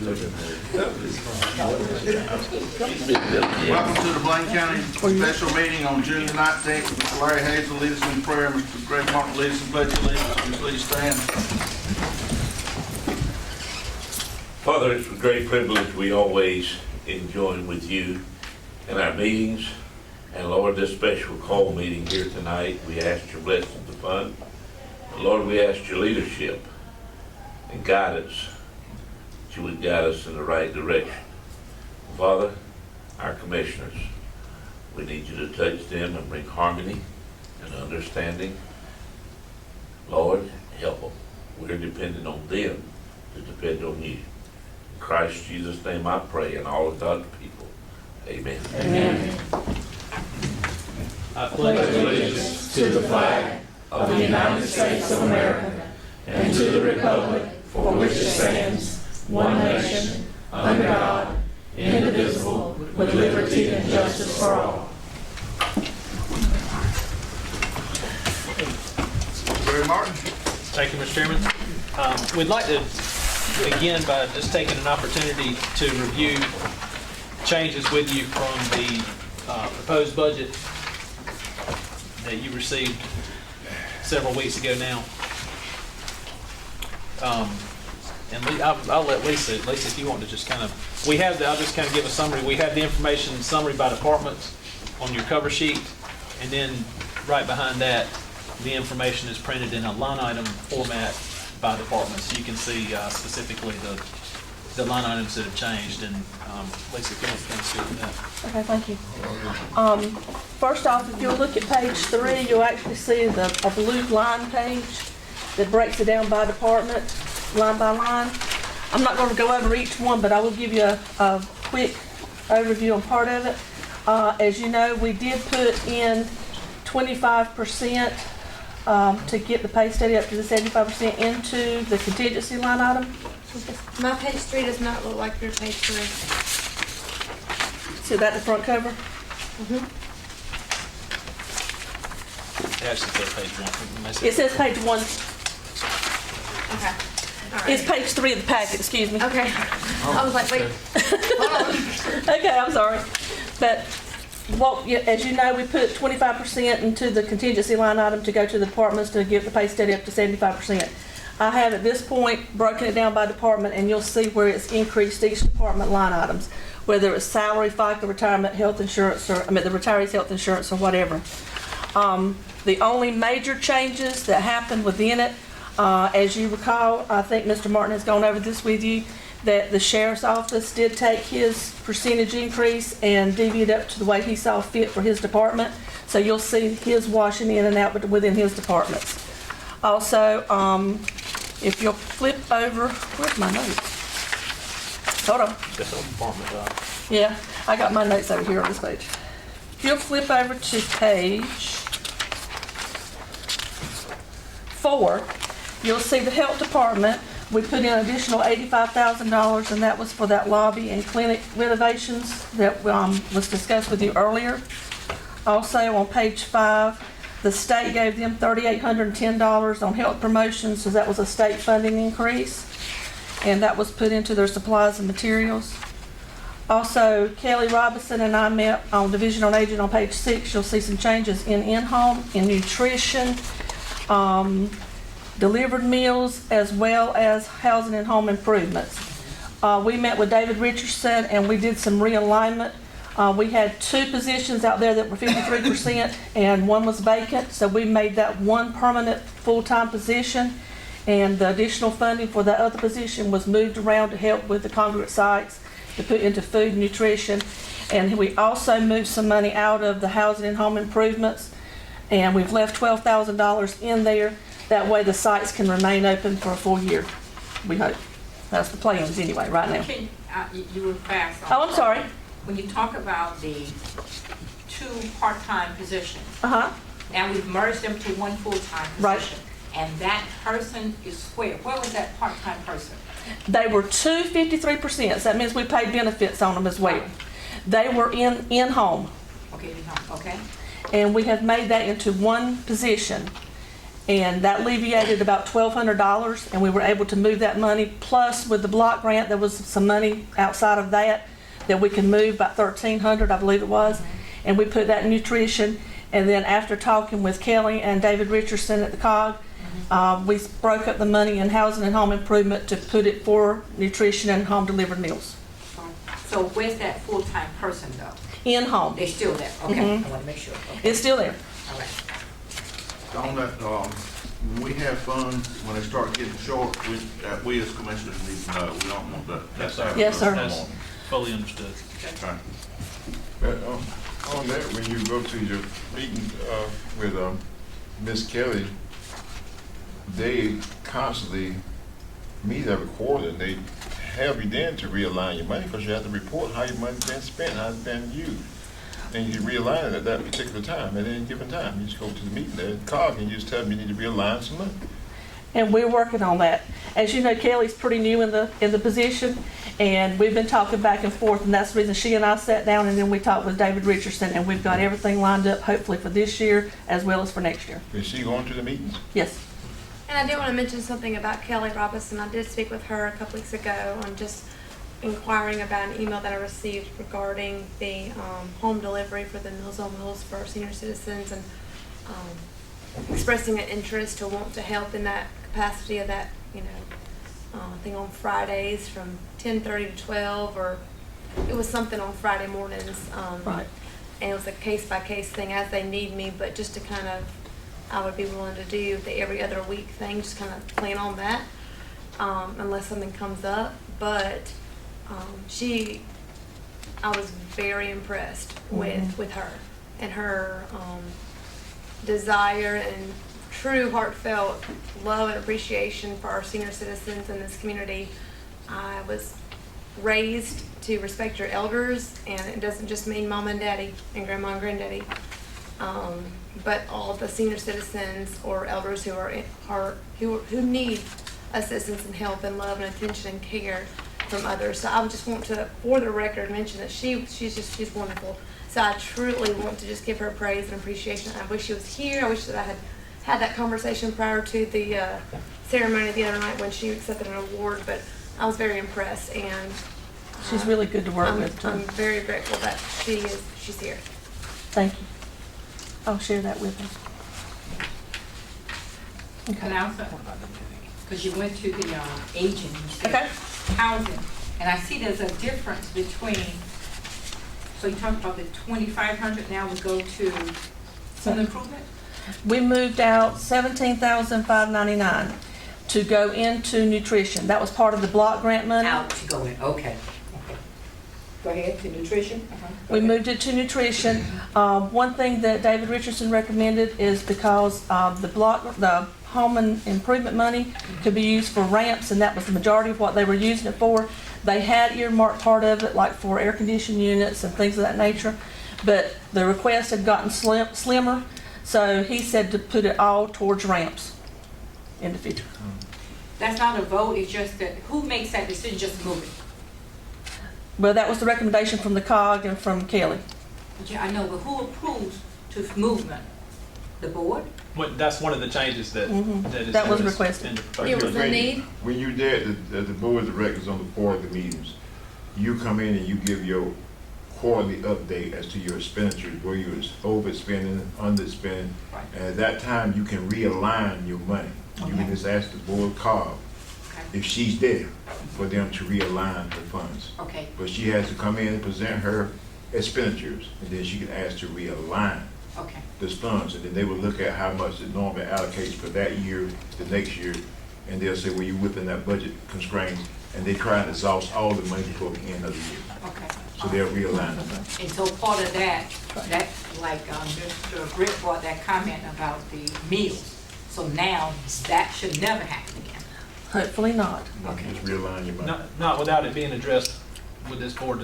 Welcome to the Bladen County special meeting on June the 19th. Mr. Larry Hayes will lead us in prayer. Mr. Greg Martin will lead us in pledge of allegiance. Please stand. Father, it's a great privilege we always enjoy with you in our meetings. And Lord, this special call meeting here tonight, we ask your blessings upon. Lord, we ask your leadership and guidance, that you would guide us in the right direction. Father, our commissioners, we need you to touch them and bring harmony and understanding. Lord, help them. We're dependent on them to depend on you. In Christ Jesus' name I pray, and all of God's people. Amen. Amen. I pledge allegiance to the flag of the United States of America and to the republic for which it stands, one nation, under God, indivisible, with liberty and justice for all. Larry Martin. Thank you, Mr. Chairman. We'd like to begin by just taking an opportunity to review changes with you from the proposed budget that you received several weeks ago now. And I'll let Lisa, if you want to just kind of, I'll just kind of give a summary. We have the information summary by department on your cover sheet, and then right behind that, the information is printed in a line item format by department, so you can see specifically the line items that have changed. And Lisa, if you want to kind of see that. Okay, thank you. First off, if you'll look at page 3, you'll actually see a blue line page that breaks it down by department, line by line. I'm not going to go over each one, but I will give you a quick overview on part of it. As you know, we did put in 25% to get the pay study up to the 75% into the contingency line item. My page 3 does not look like your page 3. See that the front cover? It actually says page 1. It says page 1. Okay. All right. It's page 3 of the packet, excuse me. Okay. I was like, wait. Hold on. Okay, I'm sorry. But as you know, we put 25% into the contingency line item to go to the departments to get the pay study up to 75%. I have at this point broken it down by department, and you'll see where it's increased each department line items, whether it's salary, FICA, retirement, health insurance, or the retiree's health insurance or whatever. The only major changes that happened within it, as you recall, I think Mr. Martin has gone over this with you, that the sheriff's office did take his percentage increase and divvy it up to the way he saw fit for his department. So you'll see his washing in and out within his departments. Also, if you'll flip over, where's my notes? Hold on. That's a department job. Yeah, I got my notes over here on this page. If you'll flip over to page 4, you'll see the health department. We put in an additional $85,000, and that was for that lobby and clinic renovations that was discussed with you earlier. Also on page 5, the state gave them $3,810 on health promotions, so that was a state funding increase, and that was put into their supplies and materials. Also, Kelly Robinson and I met on Division on Aging on page 6. You'll see some changes in-home, in nutrition, delivered meals, as well as housing and home improvements. We met with David Richardson and we did some realignment. We had 2 positions out there that were 53% and one was vacant, so we made that one permanent full-time position, and the additional funding for that other position was moved around to help with the congregate sites to put into food and nutrition. And we also moved some money out of the housing and home improvements, and we've left $12,000 in there. That way the sites can remain open for a full year, we hope. That's the plans anyway, right now. You were fast. Oh, I'm sorry. When you talk about the 2 part-time positions, Uh-huh. now we've merged them to one full-time Right. position. And that person is where? Where was that part-time person? They were 2 53%. So that means we paid benefits on them as well. They were in-home. Okay, okay. And we have made that into one position. And that alleviated about $1,200, and we were able to move that money. Plus, with the block grant, there was some money outside of that we can move, about $1,300, I believe it was. And we put that in nutrition. And then after talking with Kelly and David Richardson at the COG, we broke up the money in housing and home improvement to put it for nutrition and home delivered meals. So where's that full-time person though? In home. They're still there, okay, I wanna make sure, okay, It's still there. all right. On that, when we have funds, when they start getting short, we as commissioners need to know. We don't want that. Yes, sir. Yes, sir. That's fully understood. Okay. But on that, when you go to your meeting with Miss Kelly, they constantly meet every quarter, and they have you then to realign your money, because you have to report how your money's been spent, how it's been used. And you realign it at that particular time, at any given time. You just go to the meeting there, COG, and you just tell them you need to realign some money. And we're working on that. As you know, Kelly's pretty new in the position, and we've been talking back and forth, and that's the reason she and I sat down, and then we talked with David Richardson, and we've got everything lined up, hopefully for this year as well as for next year. Is she going to the meetings? Yes. And I did want to mention something about Kelly Robinson. I did speak with her a couple weeks ago on just inquiring about an email that I received regarding the home delivery for the Meals on Wheels for our senior citizens, and expressing an interest to want to help in that capacity of that, I think on Fridays from 10:30 to 12, or it was something on Friday mornings. Right. And it was a case-by-case thing as they need me, but just to kind of, I would be willing to do the every other week thing, just kind of plan on that, unless something comes up. But I was very impressed with her and her desire and true heartfelt love and appreciation for our senior citizens in this community. I was raised to respect your elders, and it doesn't just mean mom and daddy and grandma and granddaddy, but all the senior citizens or elders who need assistance and help and love and attention and care from others. So I would just want to, for the record, mention that she's wonderful. So I truly want to just give her praise and appreciation. I wish she was here. I wish that I had that conversation prior to the ceremony the other night when she accepted an award, but I was very impressed, and She's really good to work with, too. I'm very grateful that she's here. Thank you. I'll share that with her. And also, because you went to the aging, you said Okay. housing, and I see there's a difference between, so you talked about the 2,500 now would go to some improvement? We moved out $17,599 to go into nutrition. That was part of the block grant money. Out to go in, okay. Go ahead, to nutrition? We moved it to nutrition. One thing that David Richardson recommended is because the home and improvement money could be used for ramps, and that was the majority of what they were using it for. They had earmarked part of it like for air conditioning units and things of that nature, but the request had gotten slimmer, so he said to put it all towards ramps in the future. That's not a vote, it's just that, who makes that decision, just move it? Well, that was the recommendation from the COG and from Kelly. Yeah, I know, but who approves to movement? The board? Well, that's one of the changes that is. That was requested. in the proposal. It was a need. When you there at the board of directors on the quarterly meetings, you come in and you give your quarterly update as to your expenditures, where you was overspending, underspending. Right. And at that time, you can realign your money. You can just ask the board COG if she's there for them to realign the funds. Okay, But she has to come in and present her expenditures, and then she can ask to realign okay. the funds, and then they will look at how much it normally allocates for that year, the next year, and they'll say, well, you're within that budget constraints, and they try and exhaust all the money before the end of the year. Okay. So they'll realign them. And so part of that, like Mr. Britt brought that comment about the meals. So now that should never happen again. Hopefully not. Okay. Just realign your money. Not without it being addressed with this board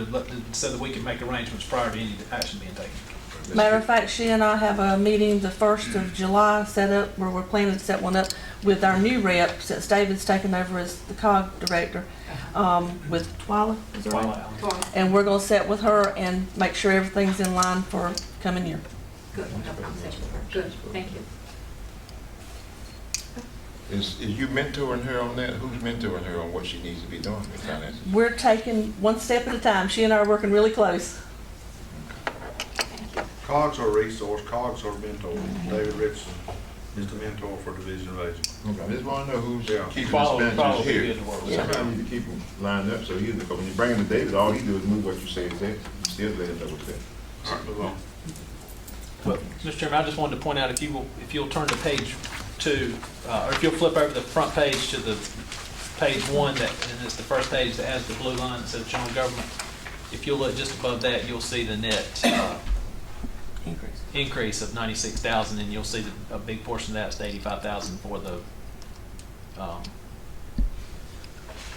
so that we can make arrangements prior to any action being taken. Matter of fact, she and I have a meeting the 1st of July set up, where we're planning to set one up with our new rep, since David's taken over as the COG director, with Twyla. Is that right? And we're gonna set with her and make sure everything's in line for coming year. Good, good, thank you. Is you mentoring her on that? Who's mentoring her on what she needs to be doing with finances? We're taking one step at a time. She and I are working really close. COGS are a resource, COGS are a mentor. David Richardson is the mentor for Division of Aging. Okay, I just want to know who's Yeah. keeping the Follow expenditures good here. to work with. Somebody need to keep them lined up, so because when you bring them to David, all he do is move what you say is there. You still let him know what's there. All right, move on. But, Mr. Chairman, I just wanted to point out, if you'll turn to page 2, or if you'll flip over the front page to the page 1, and it's the first page that has the blue line that says general government. If you'll look just above that, you'll see the net increase of 96,000, and you'll see that a big portion of that's the 85,000 for the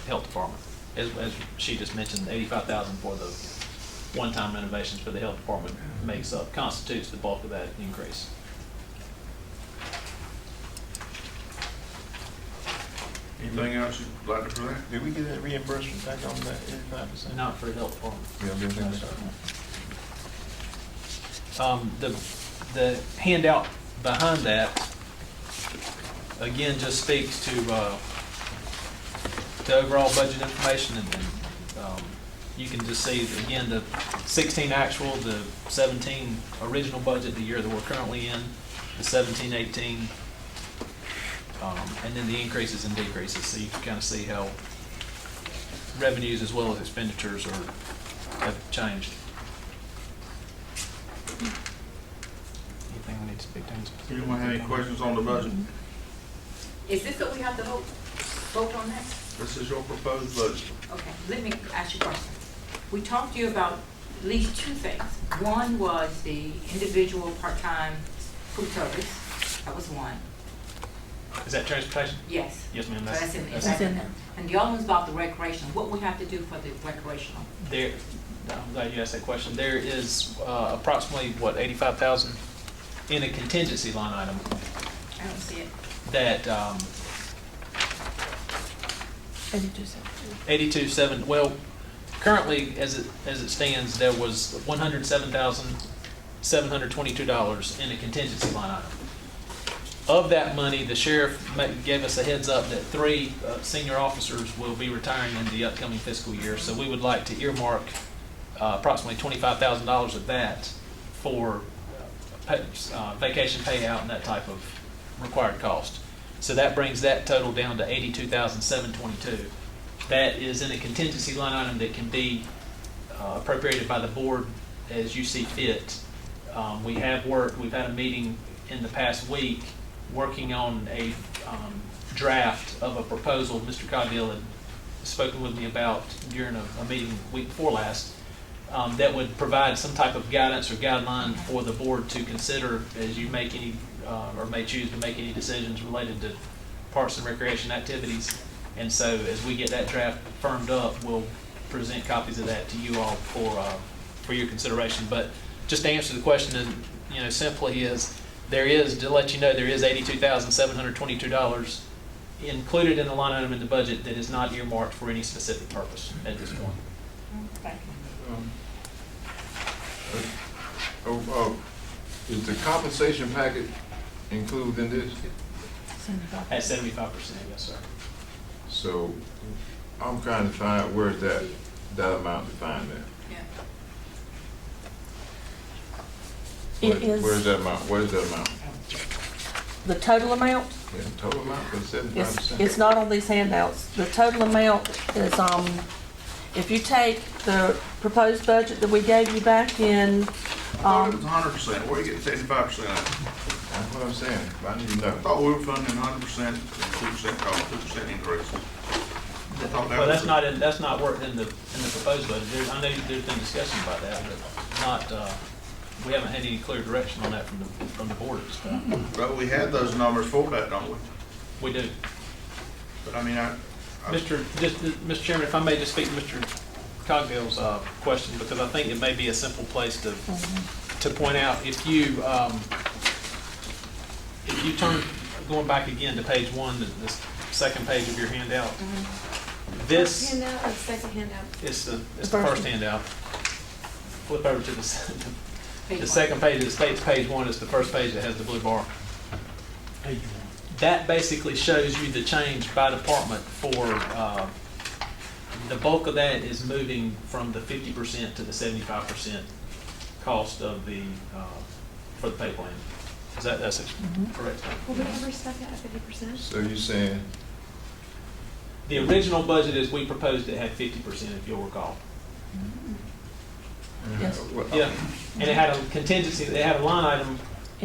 health department. As she just mentioned, 85,000 for the one-time renovations for the health department constitutes the bulk of that increase. Anything else you'd like to present? Did we get that reimbursement back on that 85%? Not for the health department. Yeah, I'm just No, thinking sir. The handout behind that, again, just speaks to the overall budget information, and you can just see, again, the 16 actual, the 17 original budget, the year that we're currently in, the 17-18, and then the increases and decreases, so you can kind of see how revenues as well as expenditures have changed. Anything we need to speak to? Anyone have any questions on the budget? Is this what we have to vote on next? This is your proposed budget. Okay, let me ask you a question. We talked to you about at least 2 things. One was the individual part-time food service. That was one. Is that transportation? Yes. Yes, ma'am. So that's in That's in there. And the other one's about the recreation. What we have to do for the recreational? There, I'm glad you asked that question. There is approximately, 85,000 in a contingency line item I don't see it. that 82.7. Well, currently, as it stands, there was $107,722 in a contingency line item. Of that money, the sheriff gave us a heads up that 3 senior officers will be retiring in the upcoming fiscal year. So we would like to earmark approximately $25,000 of that for vacation payout and that type of required cost. So that brings that total down to $82,722. That is in a contingency line item that can be appropriated by the board as you see fit. We've had a meeting in the past week working on a draft of a proposal Mr. Cogdill had spoken with me about during a meeting week before last, that would provide some type of guidance or guideline for the board to consider as you make any, or may choose to make any decisions related to parks and recreation activities. And so as we get that draft firmed up, we'll present copies of that to you all for your consideration. But just to answer the question, simply is, there is, to let you know, there is $82,722 included in the line item in the budget that is not earmarked for any specific purpose at this point. Thank you. Is the compensation package included in this? At 75%, yes, sir. So I'm trying to find out where's that amount defined there. It is Where's that amount? What is that amount? the total amount. Yeah, total amount for 75%? It's not on these handouts. The total amount is, if you take the proposed budget that we gave you back in, I thought it was 100%. Where are you getting 75% at? That's what I'm saying. I need to know. I thought we were funding 100% and 2% cost, 2% increase. I thought that Well, was that's not worked in the proposed budget. I know there's been discussion about that, but not, we haven't had any clear direction on that from the board at this time. But we had those numbers for that, don't we? We do. But I mean, Mr. Chairman, if I may just speak to Mr. Cogdale's question, because I think it may be a simple place to point out. If you turn, going back again to page 1, the second page of your handout, this First handout or second handout? is the first handout. Flip over to the second page. It states page 1 is the first page that has the blue bar. that basically shows you the change by department for, the bulk of that is moving from the 50% to the 75% cost of the, for the pay plan. That's correct? Will we ever stop at 50%? So you're saying, The original budget as we proposed it had 50%, if you'll recall. Yes. Yeah, and it had a contingency, they had a line item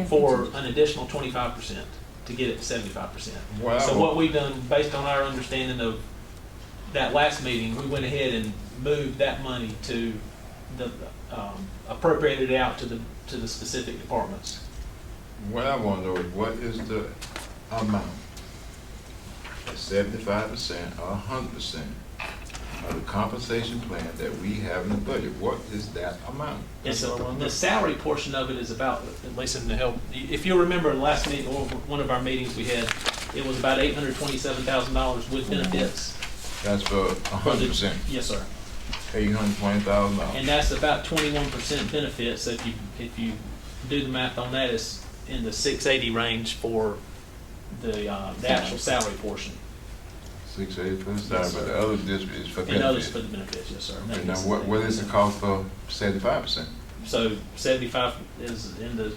for an additional 25% to get it to 75%. Wow. So what we've done, based on our understanding of that last meeting, we went ahead and moved that money to the, appropriated it out to the specific departments. what I want to know is what is the amount? 75% or 100% of the compensation plan that we have in the budget? What is that amount? And so the salary portion of it is about, at least in the help, if you'll remember the last meeting, or one of our meetings we had, it was about $827,000 with benefits. That's for 100%, Yes, sir. $820,000. And that's about 21% benefit, so if you do the math on that, it's in the 680 range for the actual salary portion. 680 for the salary, Yes, but sir. the other district is for And others benefits. for the benefits, yes, sir. Okay, now what is the cost for 75%? So 75 is in the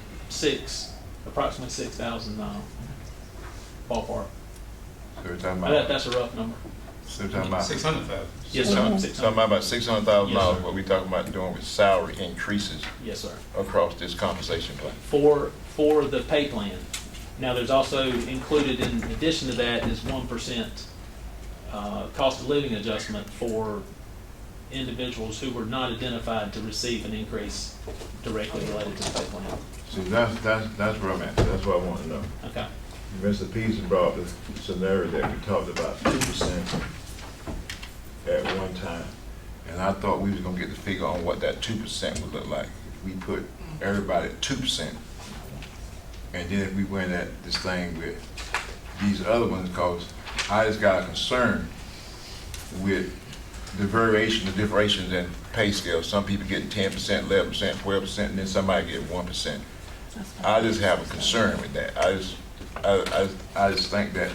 approximately 6,000 ballpark. So we're talking That- about, That's a rough number. so we're talking about, 600,000. Yes, sir. something 600. about $600,000, Yes, sir. what we talking about doing with salary increases Yes, sir. across this compensation plan. For the pay plan. Now, there's also included in addition to that is 1% cost of living adjustment for individuals who were not identified to receive an increase directly related to the pay plan. See, that's where I'm at, that's what I want to know. Okay. Mr. Peterson brought the scenario that we talked about, 2% at one time. And I thought we was gonna get the figure on what that 2% would look like. We put everybody at 2%. And then we went at this thing with these other ones, because I just got a concern with the variation, the differentiations in pay scale. Some people getting 10%, 11%, 12%, and then somebody get 1%. I just have a concern with that. I just think that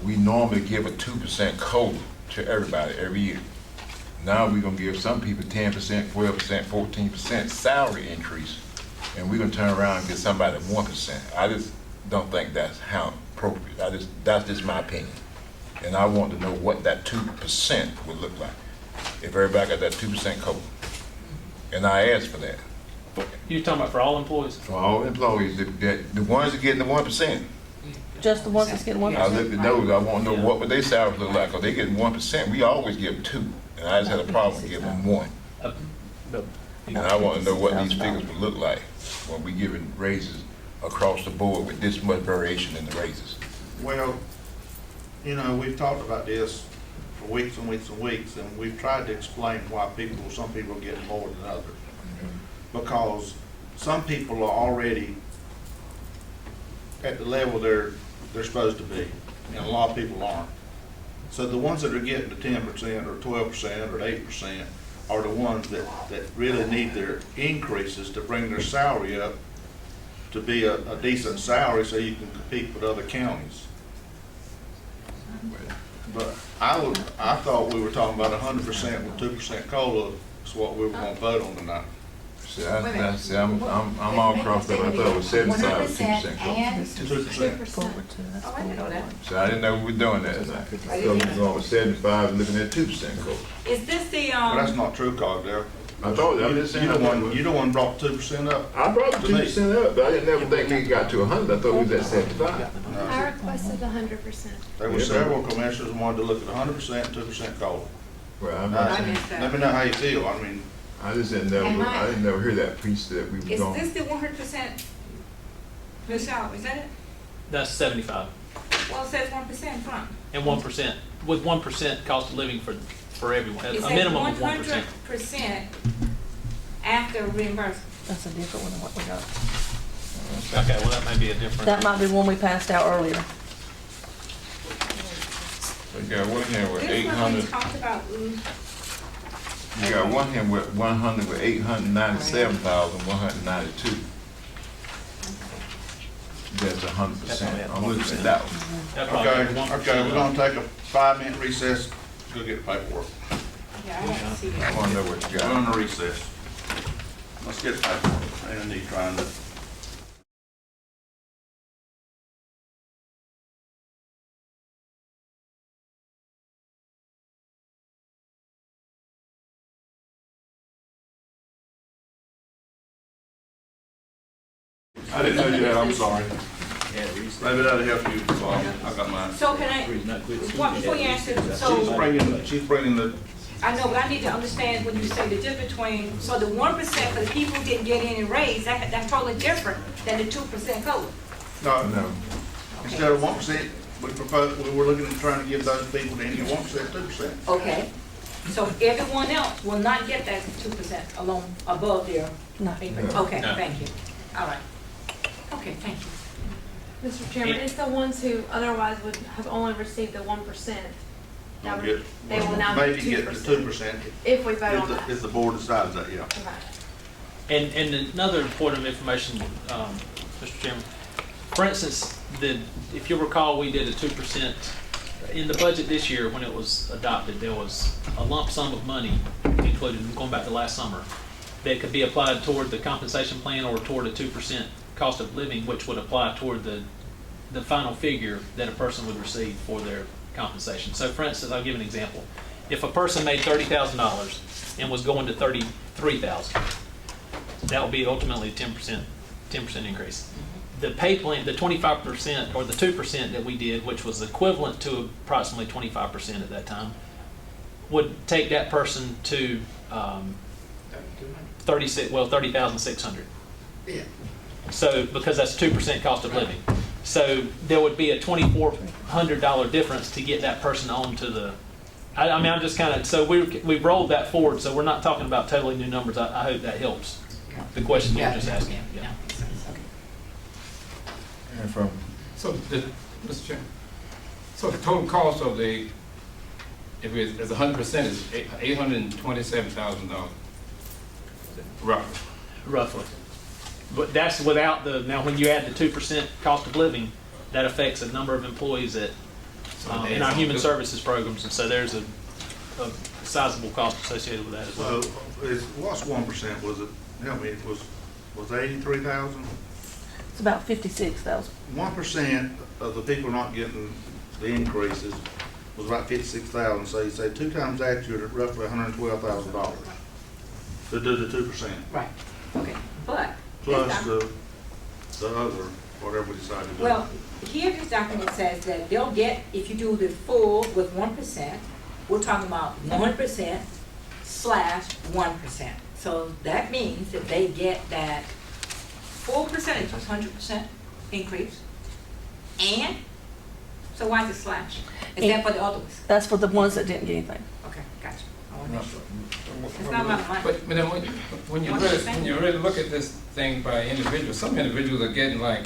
we normally give a 2% COLA to everybody every year. Now we're gonna give some people 10%, 12%, 14% salary increase, and we're gonna turn around and give somebody 1%. I just don't think that's how appropriate. That's just my opinion. And I want to know what that 2% would look like if everybody got that 2% COLA. And I asked for that. You're talking about for all employees? For all employees, the ones that getting the 1%, Just the ones that's getting 1%? I looked at those, I want to know what would their salaries look like, because they getting 1%, we always give them 2, and I just had a problem with giving them 1. And I want to know what these figures would look like when we giving raises across the board with this much variation in the raises. Well, you know, we've talked about this for weeks and weeks and weeks, and we've tried to explain why some people are getting more than others. Because some people are already at the level they're supposed to be, and a lot of people aren't. So the ones that are getting the 10% or 12% or 8% are the ones that really need their increases to bring their salary up to be a decent salary so you can compete with other counties. But I thought we were talking about 100% with 2% COLA is what we were gonna vote on tonight. See, I'm all crossed up, I thought it was 75 with 2% COLA. And 2%. Forward to, that's Oh, I didn't know that. So I didn't know we were doing that tonight. I thought we were going with 75 and looking at 2% COLA. Is this the, But that's not true, Cogdale. I told you, I'm just saying. You the one brought 2% up. I brought the To me. 2% up, but I didn't never think we got to 100, I thought we was at 75. I requested 100%. There were several commissioners who wanted to look at 100%, 2% COLA. Well, I'm Now, not, I missed that. let me know how you feel. I mean, I just didn't never, I didn't never hear that piece that we were is going. this the 100% new salary, is that it? That's 75. Well, it says 1% front. And 1%, with 1% cost of living for everyone, It a says minimum of 1%. 100% after reimbursement. That's a different one than what we got. Okay, well, that may be a different. That might be one we passed out earlier. We got one here with This one we 800, talked about, you got one here with 100 with 897,192. that's 100%. That's I'm looking at 100%. that one. That probably Okay, 1%. okay, we're gonna take a 5-minute recess, go get the paperwork. Yeah, I didn't see I it. wanna know what you We're got. on a recess. Let's get the paperwork, and he trying to. I didn't know you had, I'm sorry. Maybe that'll help you, Bob. I got mine. So can I, before you answer, She's bringing the, I know, but I need to understand when you say the difference between, so the 1% for the people who didn't get any raise, that's totally different than the 2% COLA. no, No, instead of 1%, we were looking at trying to give those people that didn't get 1%, 2%. Okay, so everyone else will not get that 2% along, above their No. increase? No. Okay, No. thank you. All right. Okay, thank you. Mr. Chairman, it's the ones who otherwise would have only received the 1%. That They'll would, they will now maybe get get the 2% if we vote on that. if the board decides that, yeah. Okay. And another important information, Mr. Chairman, for instance, if you recall, we did a 2%, in the budget this year, when it was adopted, there was a lump sum of money included, going back to last summer, that could be applied toward the compensation plan or toward a 2% cost of living, which would apply toward the final figure that a person would receive for their compensation. So for instance, I'll give an example. If a person made $30,000 and was going to $33,000, that would be ultimately a 10% increase. The pay plan, the 25% or the 2% that we did, which was equivalent to approximately 25% at that time, would take that person to 30,600. Yeah. So, because that's 2% cost of living. So there would be a $2,400 difference to get that person on to the, I mean, I'm just kind of, so we've rolled that forward, so we're not talking about totally new numbers. I hope that helps. The question you were just asking, yeah. and from, So, Mr. Chairman, so the total cost of if it's 100% is $827,000, roughly. Roughly. But that's without now when you add the 2% cost of living, that affects a number of employees in our human services programs, and so there's a sizable cost associated with that as well. So, what's 1%, was it, help me, it was 83,000? It's about 56,000. 1% of the people not getting the increases was about 56,000, so you say 2 times that, you're at roughly $112,000 to do the 2%, Right, okay, but. plus the other, whatever we decide to do. Well, here this document says that they'll get, if you do the full with 1%, we're talking about 1%/1%. So that means that they get that full percentage, 100% increase. And, so why is it slash? Is that for the others? That's for the ones that didn't get anything. Okay, gotcha. I want to make sure. It's not about money. But then when you really look at this thing by individuals, some individuals are getting like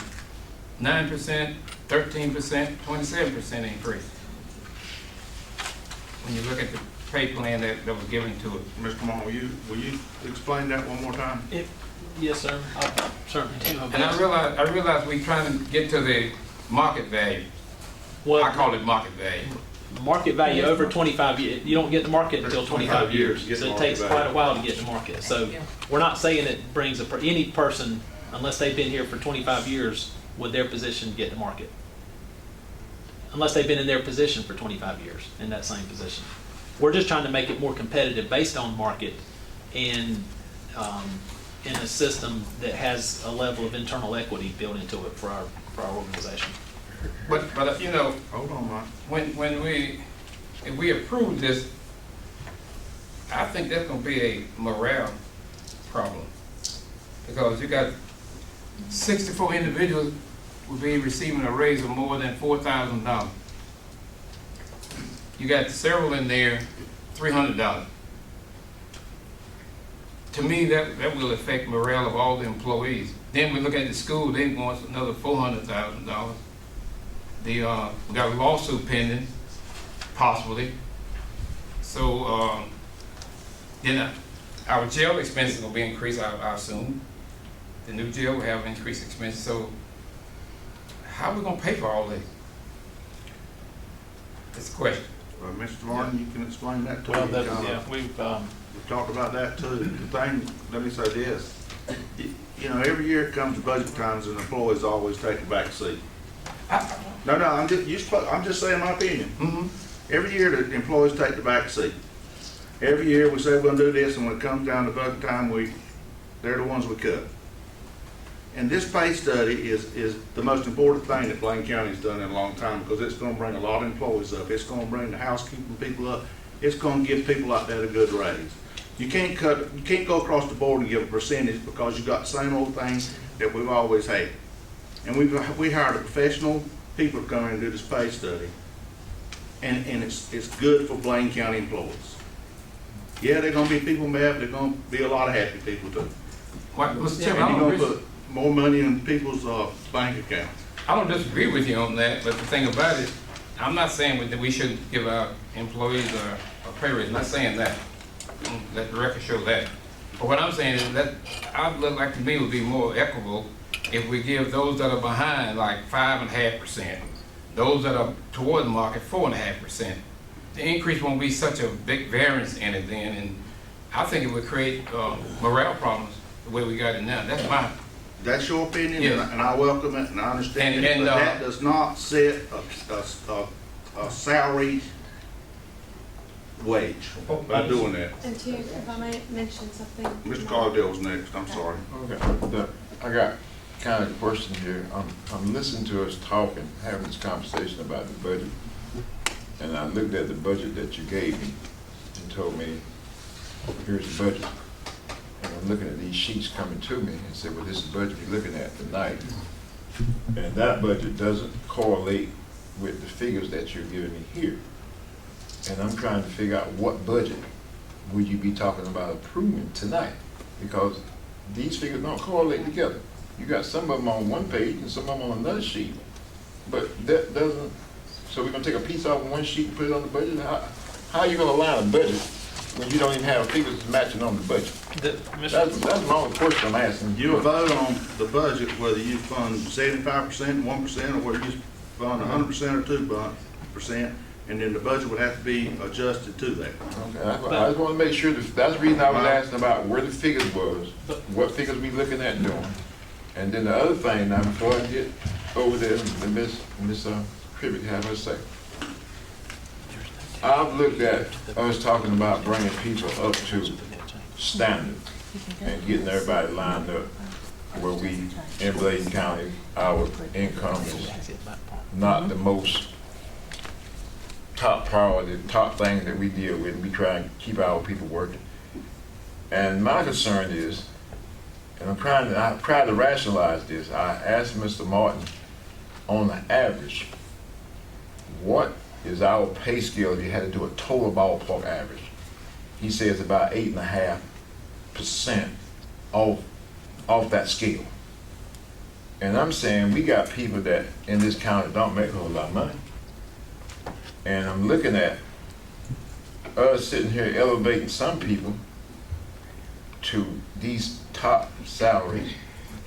9%, 13%, 27% increase. When you look at the pay plan that was given to it. Mr. Moore, will you explain that one more time? Yes, sir. I certainly do. And I realize we trying to get to the market value. Well, I call it market value. market value over 25 years, you don't get to market until 25 years. Get So it market takes value. quite a while to get to market. So we're not saying it brings any person, unless they've been here for 25 years, with their position get to market. Unless they've been in their position for 25 years, in that same position. We're just trying to make it more competitive based on market and in a system that has a level of internal equity built into it for our organization. But you know, Hold on, Mike. if we approve this, I think that's gonna be a morale problem. Because you got 64 individuals will be receiving a raise of more than $4,000. You got several in there, $300. To me, that will affect morale of all the employees. Then we look at the school, they want another $400,000. We got a lawsuit pending, possibly. So, then our jail expenses will be increased, I assume. The new jail will have increased expenses. So how are we gonna pay for all this? That's the question. Well, Mr. Martin, you can explain that to me. Well, that, kinda. yeah, we've, We talked about that too. The thing, let me say this, you know, every year it comes to budget times and employees always take a back seat. No, I'm just saying my opinion. Mm-hmm. Every year the employees take the back seat. Every year we say we're gonna do this, and when it comes down to budget time, they're the ones we cut. And this pay study is the most important thing that Bladen County's done in a long time, because it's gonna bring a lot of employees up. It's gonna bring the housekeeping people up. It's gonna give people out there a good raise. You can't go across the board and give a percentage, because you got the same old things that we've always had. And we hired a professional people to come in and do this pay study. And it's good for Bladen County employees. Yeah, there are gonna be people mad, but there are gonna be a lot of happy people too. Mr. And Chairman, you're gonna put more money in people's bank accounts. I don't disagree with you on that, but the thing about it, I'm not saying that we shouldn't give our employees a pay raise. I'm not saying that. Let the record show that. But what I'm saying is that I'd look like to me would be more equitable if we give those that are behind like 5.5%, those that are toward the market 4.5%. The increase won't be such a big variance in it then, and I think it would create morale problems the way we got it now. That's your opinion, Yes. and I welcome it, and I understand it, And, but that does not set a salary wage by doing that. And two, if I may mention something. Mr. Cardell's next, I'm sorry. Okay, I got kind of a question here. I'm listening to us talking, having this conversation about the budget. And I looked at the budget that you gave me and told me, here's the budget. And I'm looking at these sheets coming to me and said, well, this is the budget we're looking at tonight. And that budget doesn't correlate with the figures that you're giving me here. And I'm trying to figure out what budget would you be talking about approving tonight? Because these figures don't correlate together. You got some of them on one page and some of them on another sheet. But that doesn't, so we're gonna take a piece off of one sheet and put it on the budget? How are you gonna line a budget when you don't even have figures matching on the budget? That's my only question I'm asking. You vote on the budget whether you fund 75%, 1%, or whether you fund 100% or 2%, and then the budget would have to be adjusted to that. Okay, I just want to make sure that's the reason I was asking about where the figures was, what figures we looking at doing. And then the other thing, now before I get over there, and Miss Cribbett have her say. I've looked at us talking about bringing people up to standard and getting everybody lined up where we, in Bladen County, our income is not the most top priority, top thing that we deal with. We try and keep our people working. And my concern is, and I try to rationalize this. I asked Mr. Martin, on the average, what is our pay scale if you had to do a total ballpark average? He says about 8.5% off that scale. And I'm saying we got people that in this county don't make a whole lot of money. And I'm looking at us sitting here elevating some people to these top salaries.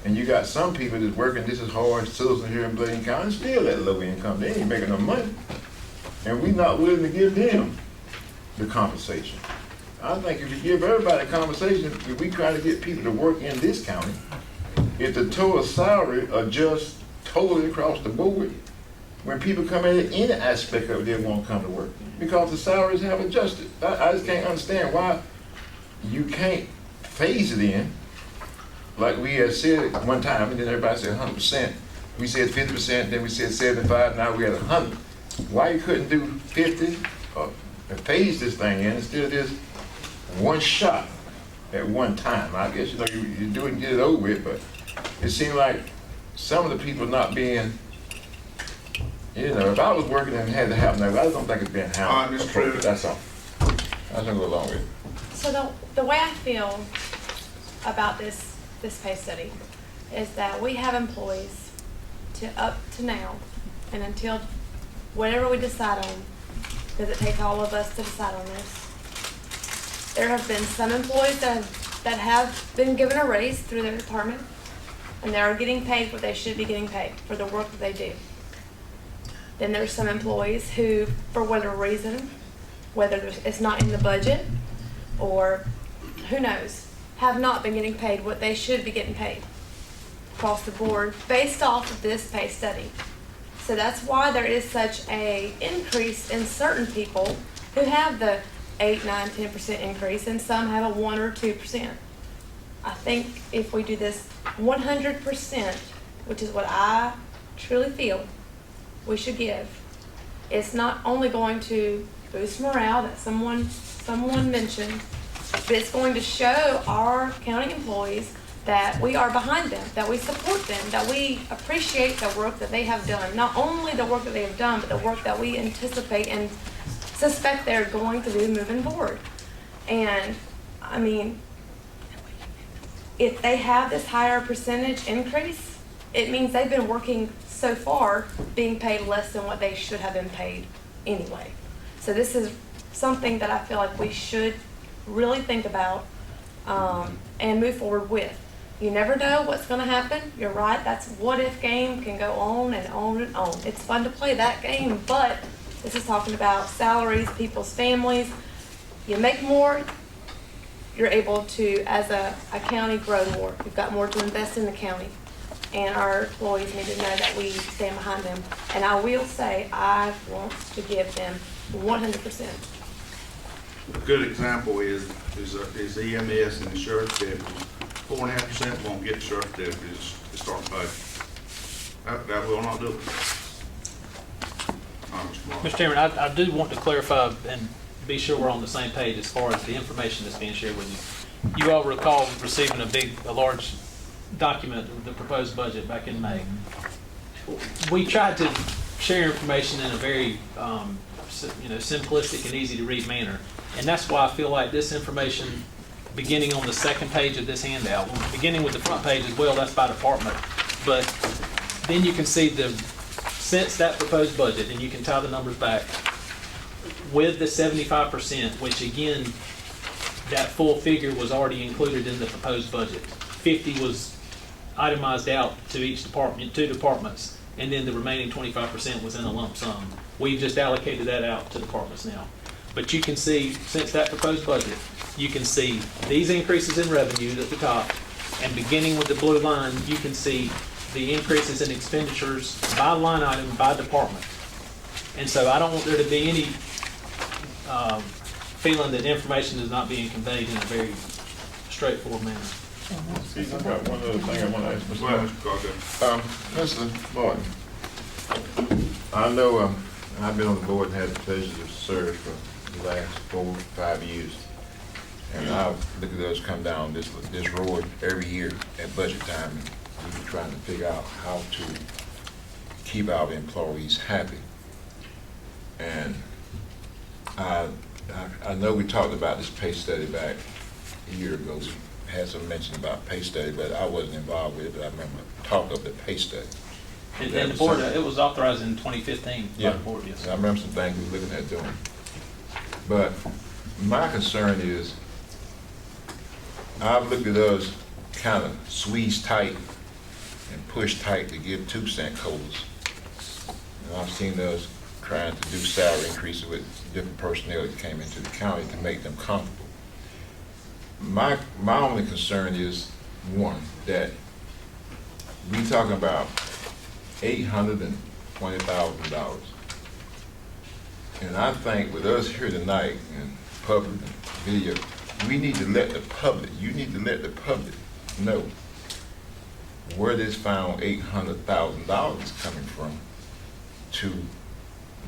And you got some people that's working just as hard as citizens here in Bladen County, still at low income. They ain't making no money. And we not willing to give them the compensation. I think if you give everybody compensation, if we try to get people to work in this county, if the total salary adjusts totally across the board, when people come in any aspect of it, they won't come to work because the salaries have adjusted. I just can't understand why you can't phase it in like we had said one time, and then everybody said 100%. We said 50%, then we said 75, now we at 100. Why you couldn't do 50 and phase this thing in instead of this one shot at one time? I guess you do it and get it over with, but it seemed like some of the people not being, if I was working and had to happen, I don't think it's being handled appropriate. That's all. I'm gonna go along with it. So the way I feel about this pay study is that we have employees up to now and until whatever we decide on, because it takes all of us to decide on this. There have been some employees that have been given a raise through their department. and they are getting paid what they should be getting paid for the work that they do. Then there's some employees who, for whatever reason, whether it's not in the budget or who knows, have not been getting paid what they should be getting paid across the board based off of this pay study. So that's why there is such a increase in certain people who have the 8, 9, 10% increase, and some have a 1 or 2%. I think if we do this 100%, which is what I truly feel we should give, it's not only going to boost morale that someone mentioned, but it's going to show our county employees that we are behind them, that we support them, that we appreciate the work that they have done. Not only the work that they have done, but the work that we anticipate and suspect they're going to do moving forward. And, I mean, if they have this higher percentage increase, it means they've been working so far being paid less than what they should have been paid anyway. So this is something that I feel like we should really think about and move forward with. You never know what's going to happen. You're right. That's what if game can go on and on and on. It's fun to play that game, but this is talking about salaries, people's families. You make more, you're able to, as a county, grow more. You've got more to invest in the county. And our employees need to know that we stand behind them. And I will say, I want to give them 100%. A good example is EMS and the sheriff's deputies. 4.5% won't get sheriff's deputies to start pay. That will not do it. Mr. Chairman, I do want to clarify and be sure we're on the same page as far as the information that's being shared with you. You all recall receiving a large document of the proposed budget back in May. We tried to share information in a very simplistic and easy to read manner. And that's why I feel like this information, beginning on the second page of this handout, beginning with the front page as well, that's by department. But then you can see since that proposed budget, and you can tie the numbers back, with the 75%, which again, that full figure was already included in the proposed budget. 50 was itemized out to each department, 2 departments, and then the remaining 25% was in a lump sum. We've just allocated that out to departments now. But you can see, since that proposed budget, you can see these increases in revenue at the top, and beginning with the blue line, you can see the increases in expenditures by line item, by department. And so I don't want there to be any feeling that information is not being conveyed in a very straightforward manner. Steve, I've got one other thing I want to ask Mr. Martin. Mr. Martin, I know I've been on the board and had the pleasure to serve for the last 4 or 5 years. And I look at us come down this road every year at budget time, and we've been trying to figure out how to keep our employees happy. And I know we talked about this pay study back a year ago. We had some mention about pay study, but I wasn't involved with it, but I remember talk of the pay study. And the board, it was authorized in 2015 by the board, yes. I remember some things we were looking at doing. But my concern is, I've looked at us kind of squeeze tight and push tight to give 2% COLAs. And I've seen us trying to do salary increases with different personnel that came into the county to make them comfortable. My only concern is, one, that we talking about $820,000. And I think with us here tonight and public and video, we need to let the public, you need to let the public know where this found $800,000 is coming from to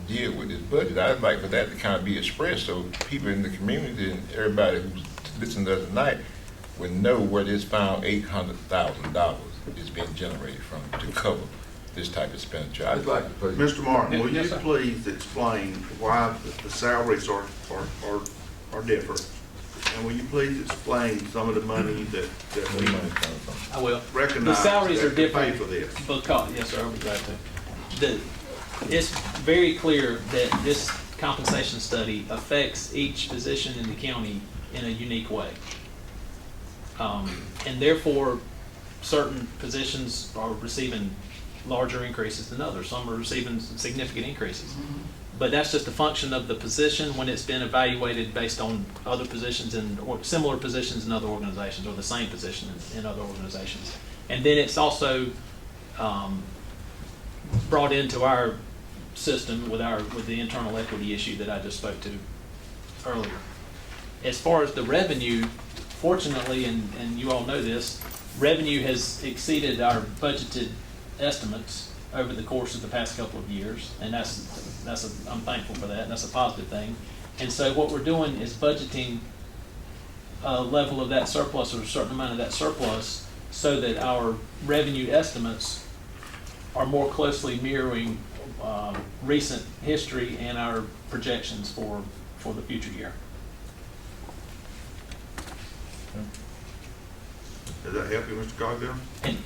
deal with this budget. I'd like for that to kind of be expressed so people in the community and everybody who's listening to us tonight would know where this found $800,000 is being generated from to cover this type of expenditure. I'd like to put Mr. Martin, will you Yes, sir. please explain why the salaries are different? And will you please explain some of the money that where we the money's coming from. I will. recognize The salaries that are to pay different. for this? Because, yes, sir, I'll be glad to. It's very clear that this compensation study affects each position in the county in a unique way. And therefore, certain positions are receiving larger increases than others. Some are receiving significant increases. But that's just a function of the position when it's been evaluated based on other positions or similar positions in other organizations, or the same position in other organizations. And then it's also brought into our system with the internal equity issue that I just spoke to earlier. As far as the revenue, fortunately, and you all know this, revenue has exceeded our budgeted estimates over the course of the past couple of years, and I'm thankful for that, and that's a positive thing. And so what we're doing is budgeting a level of that surplus, or a certain amount of that surplus, so that our revenue estimates are more closely mirroring recent history and our projections for the future year. Does that help you, Mr. Cogdell? And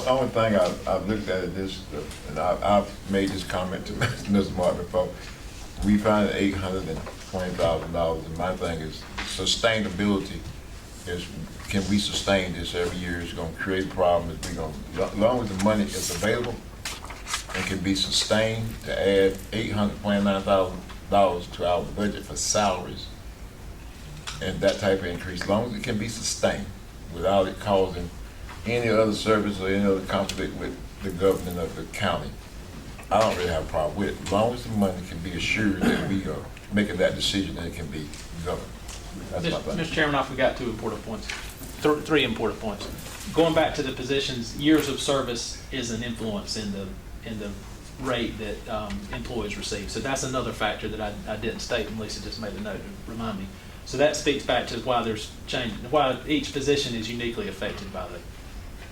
Only thing I've looked at is this, and I've made this comment to Mr. Martin before. We find $820,000, and my thing is sustainability. Can we sustain this every year? It's going to create problems. As long as the money is available and can be sustained, to add $829,000 to our budget for salaries and that type of increase, as long as it can be sustained without it causing any other service or any other conflict with the government of the county, I don't really have a problem with it. As long as the money can be assured that we are making that decision that it can be governed. That's my thing. Mr. Chairman, I forgot two important points, three important points. Going back to the positions, years of service is an influence in the rate that employees receive. So that's another factor that I didn't state, and Lisa just made a note to remind me. So that speaks back to why there's change, why each position is uniquely affected by the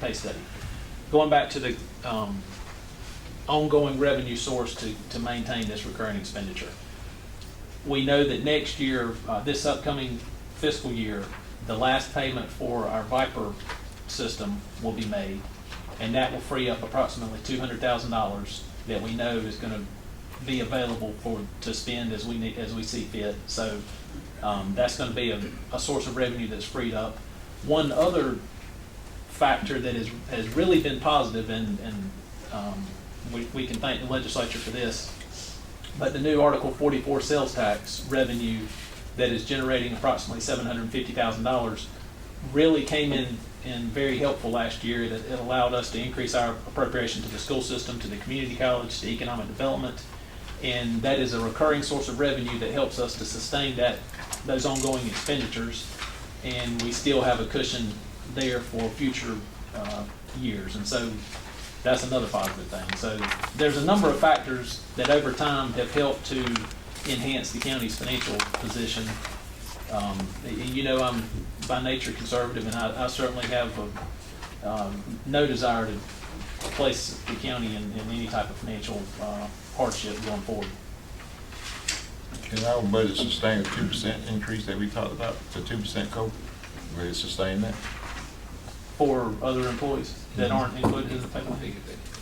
pay study. Going back to the ongoing revenue source to maintain this recurring expenditure. We know that next year, this upcoming fiscal year, the last payment for our Viper system will be made, and that will free up approximately $200,000 that we know is going to be available to spend as we see fit. So that's going to be a source of revenue that's freed up. One other factor that has really been positive, and we can thank the legislature for this, but the new Article 44 sales tax revenue that is generating approximately $750,000 really came in very helpful last year. It allowed us to increase our appropriation to the school system, to the community college, to economic development, and that is a recurring source of revenue that helps us to sustain those ongoing expenditures, and we still have a cushion there for future years, and so that's another positive thing. So there's a number of factors that over time have helped to enhance the county's financial position. You know, I'm by nature conservative, and I certainly have no desire to place the county in any type of financial hardship going forward. Can our budget sustain a 2% increase that we talked about, the 2% COLA? Will it sustain that? For other employees that aren't included in the payment?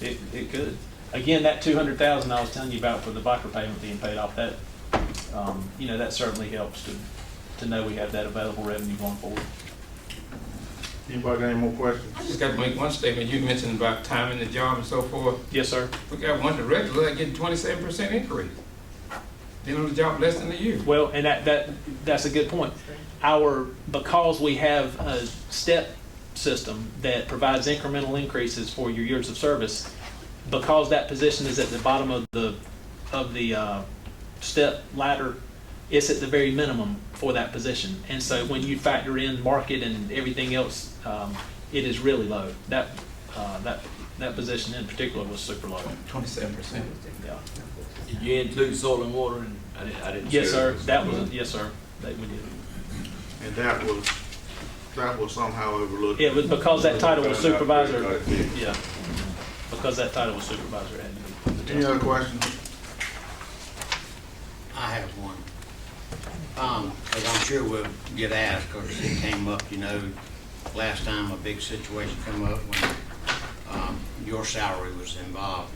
It could. Again, that $200,000 I was telling you about for the Viper payment being paid off, that that certainly helps to know we have that available revenue going forward. Anybody got any more questions? I just got to make one statement. You mentioned about timing the job and so forth. Yes, sir. We got one director that getting 27% increase. Been on the job less than a year. Well, and that's a good point. Because we have a step system that provides incremental increases for your years of service, because that position is at the bottom of the step ladder, it's at the very minimum for that position. And so when you factor in market and everything else, it is really low. That position in particular was super low. 27%. Yeah. Did you include soil and water? And I didn't. Yes, sir. Yes, sir. We did. And that was somehow overlooked. It was because that title was supervisor. Got it fixed. Yeah. Because that title was supervisor, it had to be. Any other questions? I have one. As I'm sure we'll get asked, because it came up, last time a big situation came up when your salary was involved.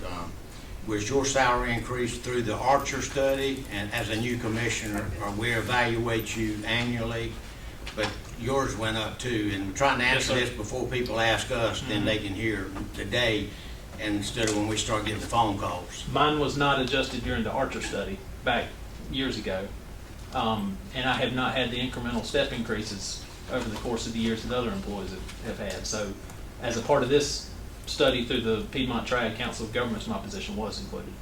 Was your salary increased through the Archer study? And as a new commissioner, or we evaluate you annually? but yours went up too, and we're trying to answer sir. this before people ask us, then they can hear today, and instead of when we start getting phone calls. Mine was not adjusted during the Archer study back years ago. And I have not had the incremental step increases over the course of the years that other employees have had. So as a part of this study through the Piedmont Triad Council of Governments, my position was included.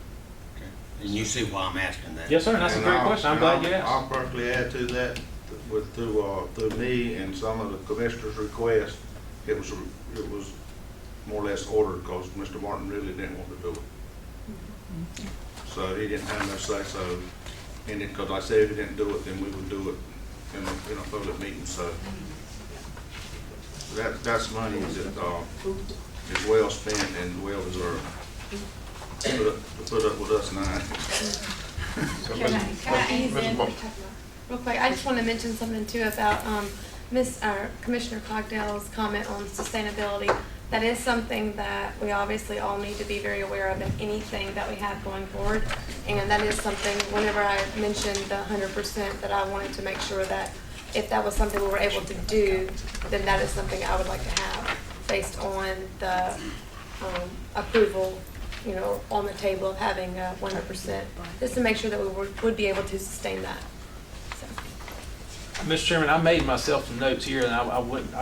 And you see why I'm asking that. Yes, sir, and that's a And great I'll- question. I'm and glad you I'll asked. personally add to that, through me and some of the commissioners' requests, it was more or less ordered because Mr. Martin really didn't want to do it. So he didn't have no say so, and because I said if he didn't do it, then we would do it in a public meeting, so. That's money that, is well spent and well deserved. To put up with us now. Can I ease in? Real quick, I just want to mention something too about Commissioner Cogdell's comment on sustainability. That is something that we obviously all need to be very aware of in anything that we have going forward. And that is something, whenever I mentioned the 100%, that I wanted to make sure that if that was something we were able to do, then that is something I would like to have based on the approval, on the table of having 100%, just to make sure that we would be able to sustain that. So. Mr. Chairman, I made myself some notes here, and I wouldn't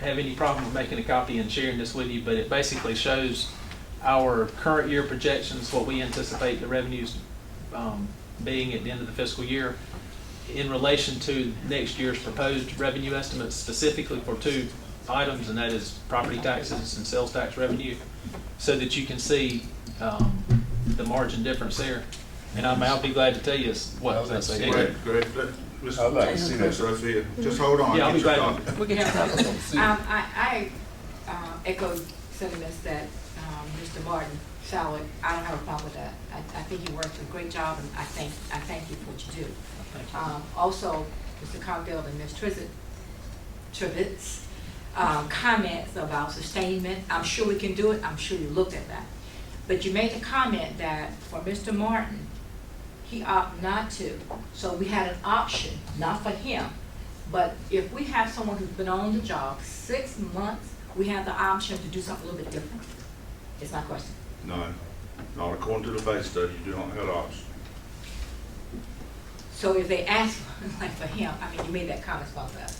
have any problem with making a copy and sharing this with you, but it basically shows our current year projections, what we anticipate the revenues being at the end of the fiscal year in relation to next year's proposed revenue estimates, specifically for two items, and that is property taxes and sales tax revenue, so that you can see the margin difference there. And I'll be glad to tell you what that's. Great. I'd like to see that. Sophia, just hold on. Yeah, I'll be Get your glad. copy. We'll get you copies. I echo sentiments that Mr. Martin showered. I don't have a problem with that. I think you worked a great job, and I thank you for what you do. Also, Mr. Cogdell and Ms. Trivets comments about sustainment. I'm sure we can do it. I'm sure you looked at that. But you made the comment that for Mr. Martin, he opted not to. So we had an option, not for him, but if we have someone who's been on the job 6 months, we have the option to do something a little bit different. It's my question. No, not according to the base study, you do not have options. So if they ask, like for him, you made that comment about that.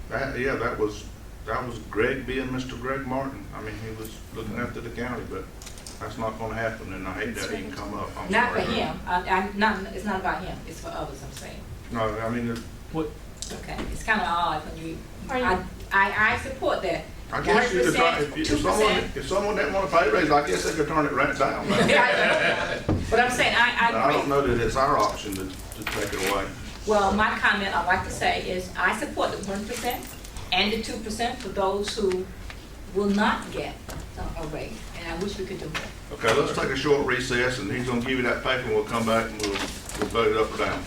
That was Greg being Mr. Greg Martin. He was looking after the county, but that's not gonna happen, and I hate that he can come up. I'm Not sorry. for him. It's not about him. It's for others, I'm saying. No, What, Okay, it's kind of odd when you, Are you- I support that. I guess you could try, 100%, if someone didn't want to pay raise, I guess they could turn it right down. But I'm saying, I I don't agree. know that it's our option to take it away. Well, my comment I'd like to say is I support the 1% and the 2% for those who will not get a raise. And I wish we could do more. Okay, let's take a short recess, and he's gonna give you that paper, and we'll come back and we'll vote it up or down.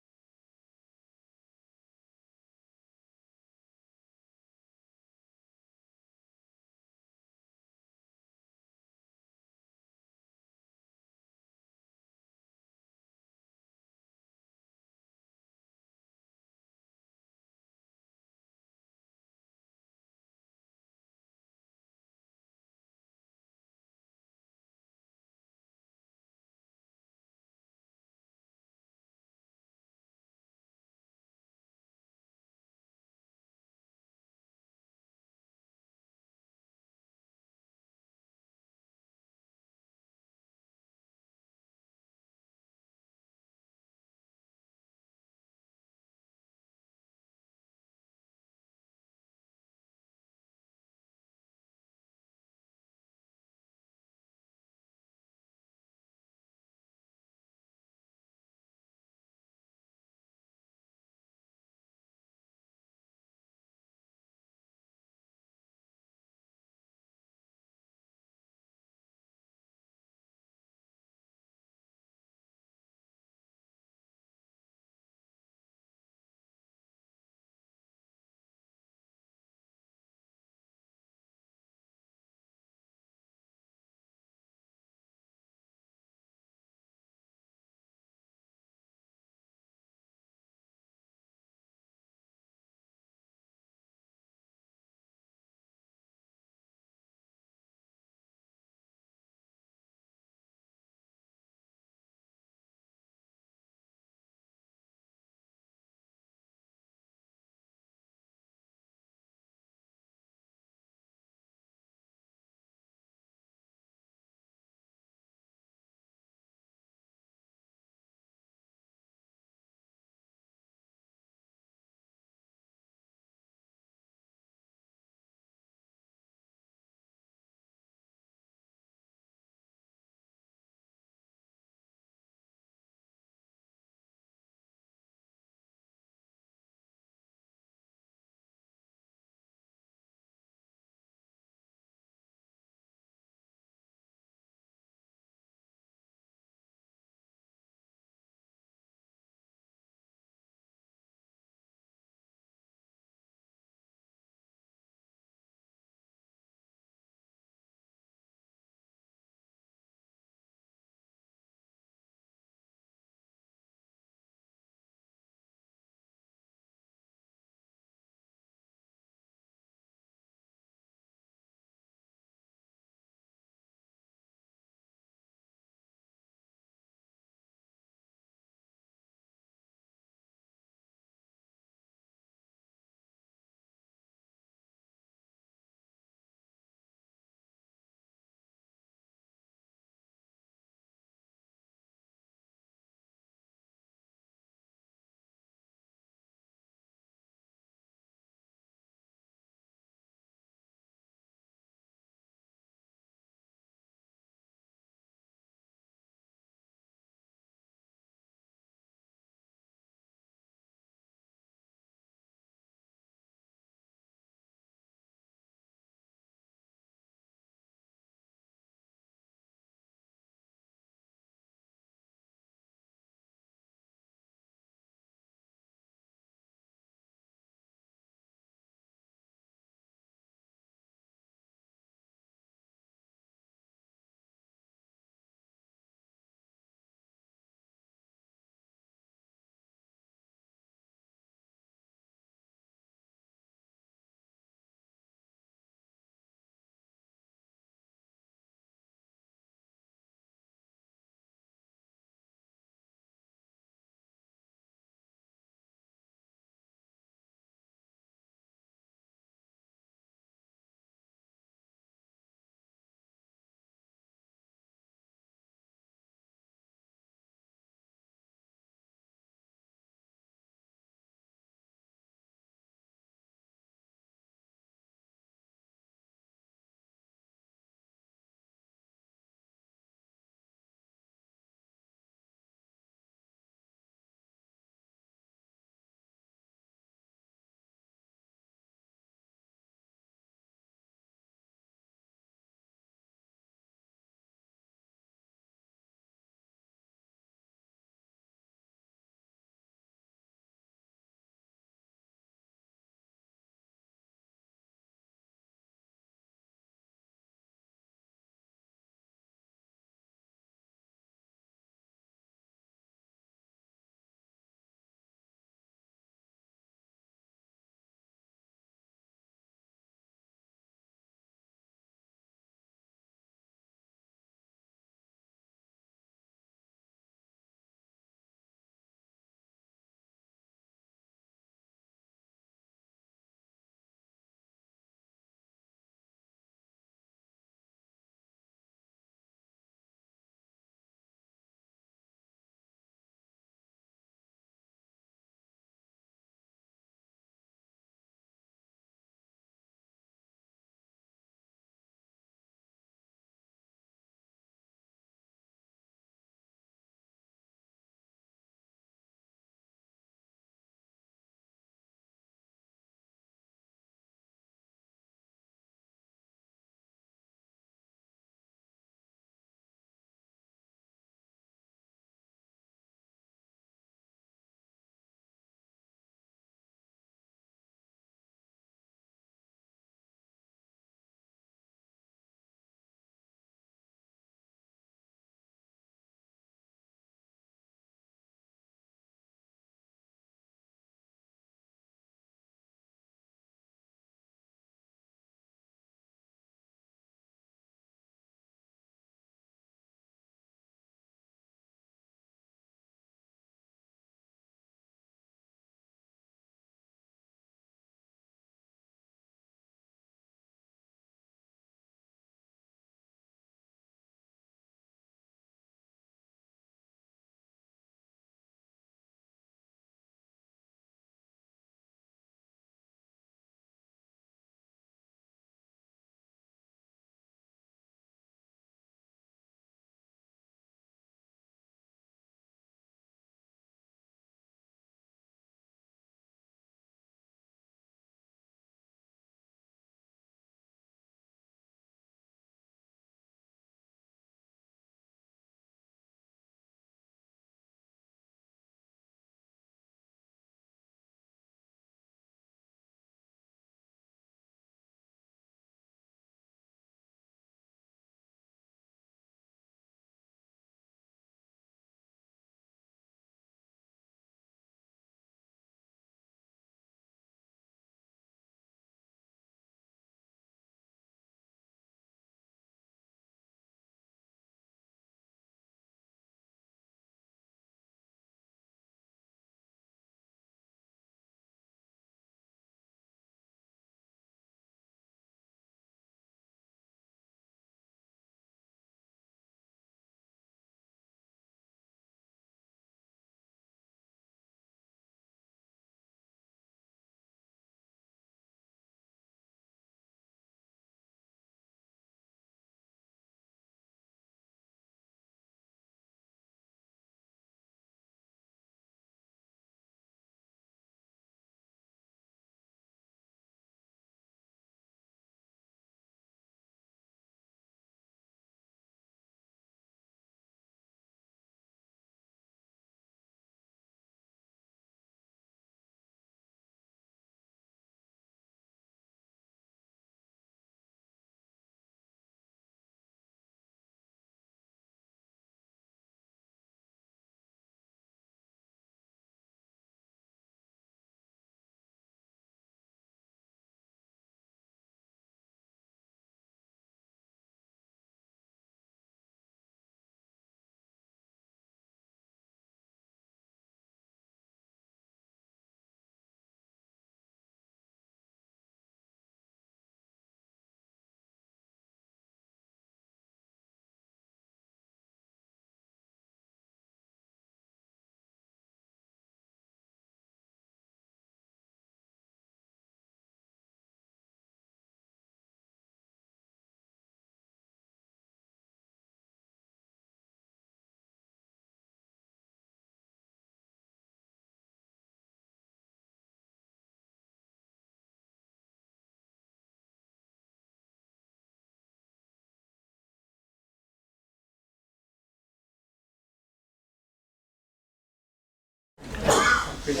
Okay.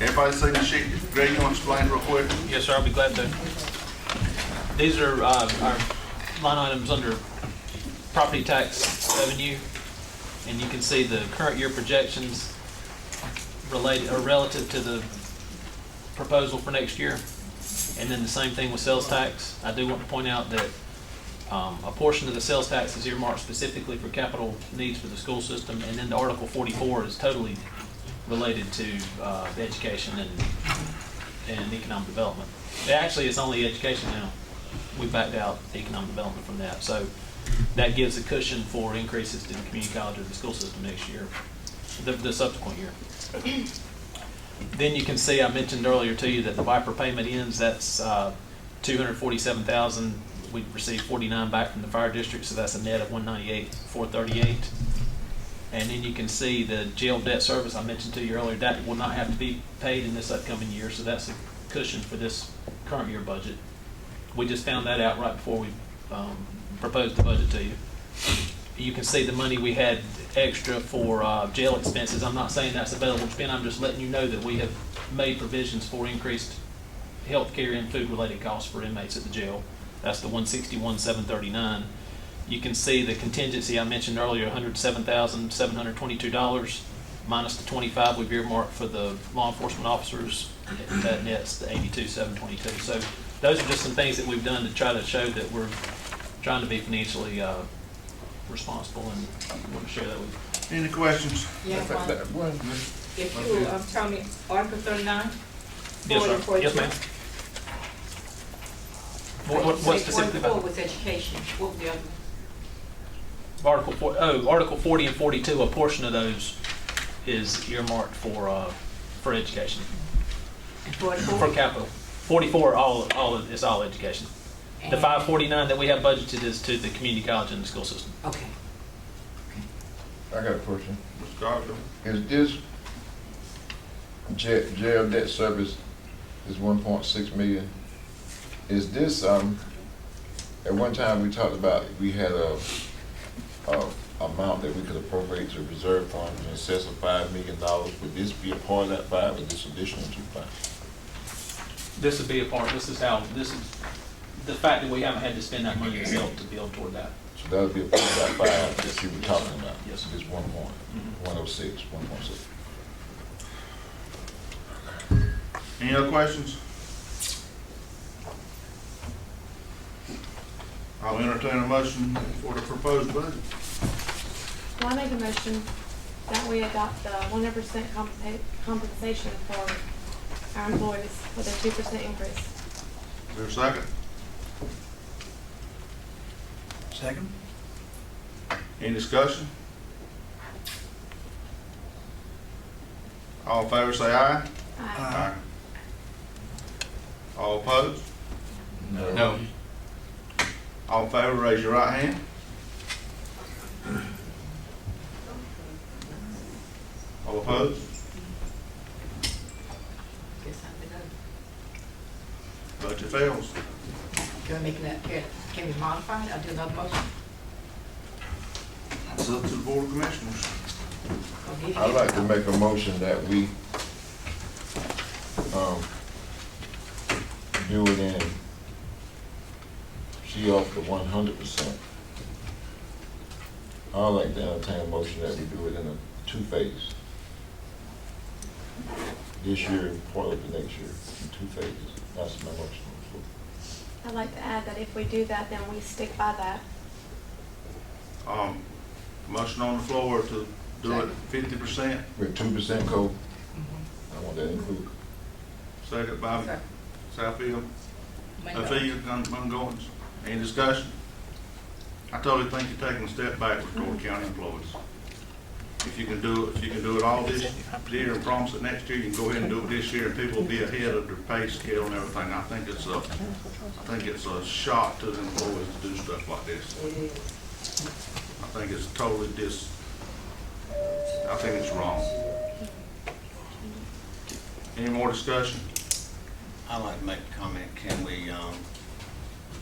Everybody seen the sheet? Greg, you want to explain real quick? Yes, sir, I'll be glad to. These are our line items under property tax revenue, and you can see the current year projections related or relative to the proposal for next year. And then the same thing with sales tax. I do want to point out that a portion of the sales tax is earmarked specifically for capital needs for the school system, and then the Article 44 is totally related to education and economic development. Actually, it's only education now. We backed out economic development from that. So that gives a cushion for increases to the community college or the school system next year, the subsequent year. Then you can see, I mentioned earlier to you that the Viper payment ends, that's $247,000. We received 49 back from the fire district, so that's a net of $198,438. And then you can see the jail debt service I mentioned to you earlier, that will not have to be paid in this upcoming year, so that's a cushion for this current year budget. We just found that out right before we proposed the budget to you. You can see the money we had extra for jail expenses. I'm not saying that's available to spend, I'm just letting you know that we have made provisions for increased health care and food-related costs for inmates at the jail. That's the $161,739. You can see the contingency I mentioned earlier, $107,722 minus the $25 we've earmarked for the law enforcement officers. That nets the $82,722. So those are just some things that we've done to try to show that we're trying to be financially responsible, and I want to share that with you. Any questions? Yeah, if you tell me Article 39? Yes, sir. Yes, ma'am. What specifically about? 44 was education. What was the other one? Article 40 and 42, a portion of those is earmarked for education. And 44? For capital. 44, is all education. The 549 that we have budgeted is to the community college and the school system. Okay. I got a question. Mr. Carter? Is this jail debt service is 1.6 million? Is this, at one time we talked about we had a amount that we could appropriate to reserve funds in excess of $5 million. Would this be a part of that 5 or this additional 2.5? This would be a part, this is the fact that we haven't had to spend that money itself to build toward that. So that would be a part of that 5 that you were talking about? Yes, sir. This 106, 1.6. Any other questions? I'll entertain a motion for the proposed budget. Well, I make a motion that we adopt the 100% compensation for our employees with a 2% increase. Is there a second? Second? Any discussion? All in favor say aye. Aye. All opposed? No. All in favor, raise your right hand. All opposed? Guess I'm the no. Budget fails. Can we make that, can we modify it? I'll do another motion. It's up to the Board of Commissioners. Okay. I'd like to make a motion that we do it in, she offered 100%. I'd like to entertain a motion that we do it in a 2-phase. This year and part of the next year, in 2 phases. That's my motion. I'd like to add that if we do that, then we stick by that. Motion on the floor to do it 50%. With 2% code, I want that included. Second by Second. Southfield. Mango. Field, ongoings. Any discussion? I totally think you're taking a step backward toward county employees. If you can do it all this year and promise it next year, you can go ahead and do it this year, and people will be ahead of their pay scale and everything. I think it's a shock to the employees to do stuff like this. It is. I think it's totally I think it's wrong. Any more discussion? I'd like to make a comment. Can we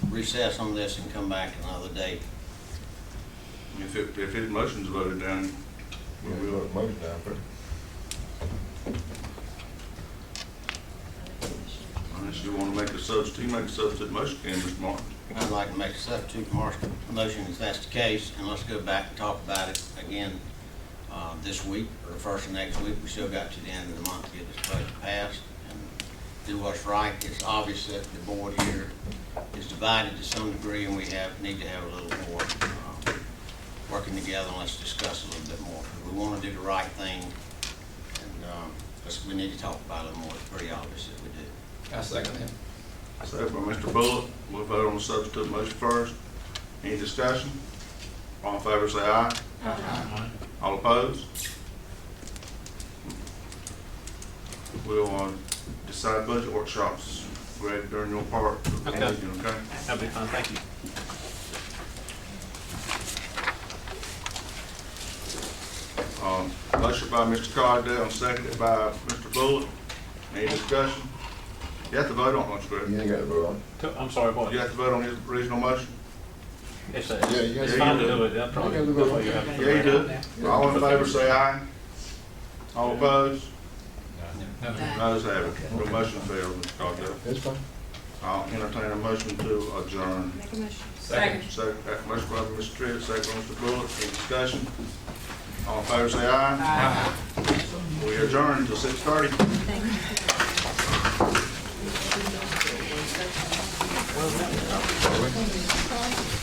recess on this and come back another day? If his motion's voted down, We will motion down first. Unless you wanna make a substitute motion, can Mr. Martin? I'd like to make a substitute motion if that's the case, and let's go back and talk about it again this week, or the first of next week. We still got to the end of the month to get this budget passed and do what's right. It's obvious that the board here is divided to some degree, and we need to have a little more working together, and let's discuss a little bit more. We want to do the right thing, and we need to talk about it a little more. It's pretty obvious that we do. I second him. Second by Mr. Bullock. We'll vote on the substitute motion first. Any discussion? All in favor say aye. All opposed? We'll decide budget workshops, Greg, during your part. Okay. Okay? That'll be fine, thank you. Motion by Mr. Cardell and seconded by Mr. Bullock. Any discussion? You have to vote on it, Greg. You ain't got to vote on it. I'm sorry, what? You have to vote on his original motion? It's Yeah, you guys- fine to do it, I'll probably. You gotta vote on it. Yeah, you do. All in favor say aye. All opposed? Noes have it. The motion fails, Mr. Cardell. That's fine. I'll entertain a motion to adjourn. Make a motion. Second. Second, motion by Mr. Tritt, second by Mr. Bullock. Any discussion? All in favor say aye. We adjourn until 6:30. Thank you.